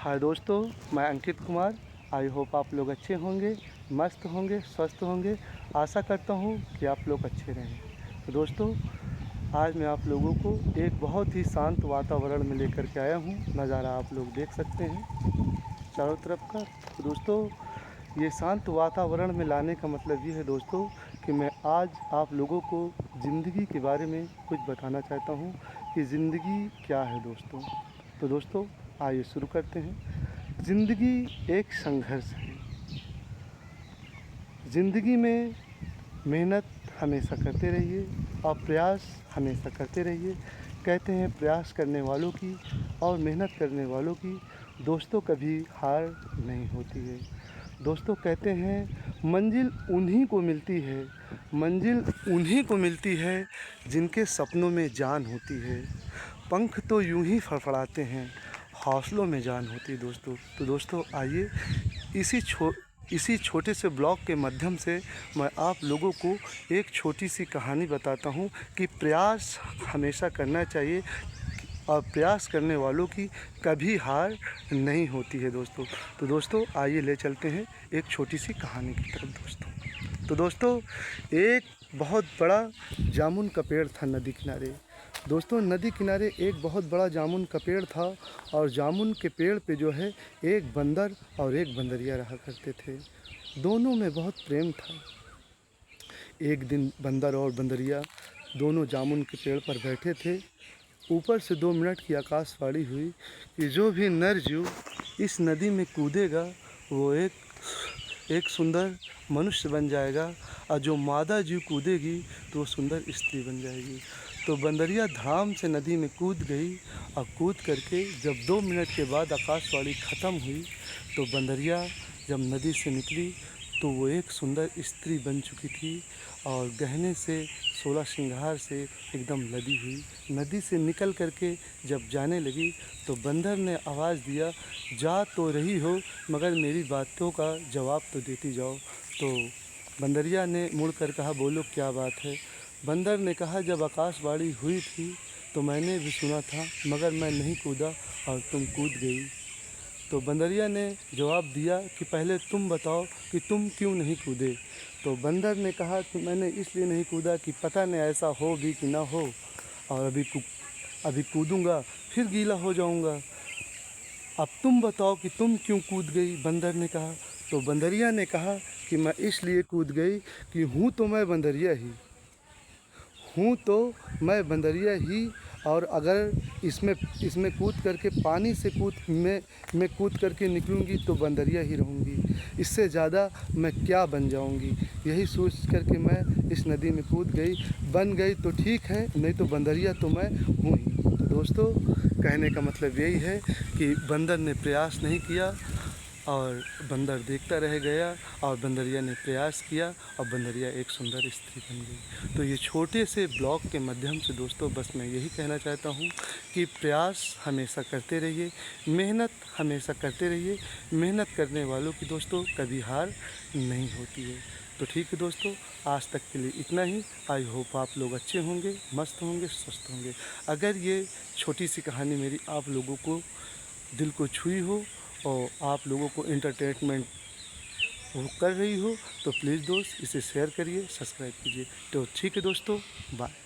हाय दोस्तों, मैं Ankit Kumar. I hope आप लोग अच्छे होंगे, मस्त होंगे, स्वस्थ होंगे। आशा करता हूँ कि आप लोग अच्छे रहें। तो दोस्तों, आज मैं आप लोगों को एक बहुत ही शांत वातावरण में लेकर के आया हूँ। नज़ारा आप लोग देख सकते हैं चारों तरफ का। तो दोस्तों, ये शांत वातावरण में लाने का मतलब ये है दोस्तों कि मैं आज आप लोगों को ज़िंदगी के बारे में कुछ बताना चाहता हूँ कि ज़िंदगी क्या है दोस्तों। तो दोस्तों, आइए शुरू करते हैं। ज़िंदगी एक संघर्ष है। ज़िंदगी में मेहनत हमेशा करते रहिए और प्रयास हमेशा करते रहिए। कहते हैं प्रयास करने वालों की और मेहनत करने वालों की दोस्तों कभी हार नहीं होती है। दोस्तों, कहते हैं मंजिल उन्हीं को मिलती है, मंजिल उन्हीं को मिलती है जिनके सपनों में जान होती है। पंख तो यूं ही फड़फड़ाते हैं, हौसलों में जान होती है दोस्तों। तो दोस्तों, आइए इसी छोटे से ब्लॉग के माध्यम से मैं आप लोगों को एक छोटी सी कहानी बताता हूँ कि प्रयास हमेशा करना चाहिए और प्रयास करने वालों की कभी हार नहीं होती है दोस्तों। तो दोस्तों, आइए ले चलते हैं एक छोटी सी कहानी की तरफ दोस्तों। तो दोस्तों, एक बहुत बड़ा जामुन का पेड़ था नदी किनारे। दोस्तों, नदी किनारे एक बहुत बड़ा जामुन का पेड़ था और जामुन के पेड़ पे जो है एक बंदर और एक बंदरिया रहा करते थे। दोनों में बहुत प्रेम था। एक दिन बंदर और बंदरिया दोनों जामुन के पेड़ पर बैठे थे। ऊपर से 2 मिनट की आकाशवाणी हुई कि जो भी नर जीव इस नदी में कूदेगा वो एक सुंदर मनुष्य बन जाएगा और जो मादा जीव कूदेगी तो वो सुंदर स्त्री बन जाएगी। तो बंदरिया धड़ाम से नदी में कूद गई और कूद करके जब 2 मिनट के बाद आकाशवाणी ख़त्म हुई तो बंदरिया जब नदी से निकली तो वो एक सुंदर स्त्री बन चुकी थी और गहने से 16 श्रृंगार से एकदम लदी हुई। नदी से निकल करके जब जाने लगी तो बंदर ने आवाज़ दिया, जा तो रही हो मगर मेरी बातों का जवाब तो देती जाओ। तो बंदरिया ने मुड़ कर कहा, बोलो क्या बात है। बंदर ने कहा, जब आकाशवाणी हुई थी तो मैंने भी सुना था मगर मैं नहीं कूदा और तुम कूद गई। तो बंदरिया ने जवाब दिया कि पहले तुम बताओ कि तुम क्यों नहीं कूदे। तो बंदर ने कहा कि मैंने इसलिए नहीं कूदा कि पता नहीं ऐसा हो भी कि ना हो, और अभी कूदूँगा फिर गीला हो जाऊँगा। अब तुम बताओ कि तुम क्यों कूद गई, बंदर ने कहा। तो बंदरिया ने कहा कि मैं इसलिए कूद गई कि हूँ तो मैं बंदरिया ही और अगर इसमें कूद करके पानी से मैं कूद करके निकलूँगी तो बंदरिया ही रहूँगी। इससे ज़्यादा मैं क्या बन जाऊँगी। यही सोच करके मैं इस नदी में कूद गई। बन गई तो ठीक है, नहीं तो बंदरिया तो मैं हूँ ही। तो दोस्तों, कहने का मतलब यही है कि बंदर ने प्रयास नहीं किया और बंदर देखता रह गया और बंदरिया ने प्रयास किया और बंदरिया एक सुंदर स्त्री बन गई। तो ये छोटे से ब्लॉग के माध्यम से दोस्तों बस मैं यही कहना चाहता हूँ कि प्रयास हमेशा करते रहिए, मेहनत हमेशा करते रहिए। मेहनत करने वालों की दोस्तों कभी हार नहीं होती है। तो ठीक है दोस्तों, आज तक के लिए इतना ही। आई होप आप लोग अच्छे होंगे, मस्त होंगे, स्वस्थ होंगे। अगर ये छोटी सी कहानी मेरी आप लोगों को दिल को छुई हो और आप लोगों को एंटरटेनमेंट वो कर रही हो तो प्लीज़ दोस्त इसे शेयर करिए, सब्सक्राइब कीजिए। तो ठीक है दोस्तों, बाय।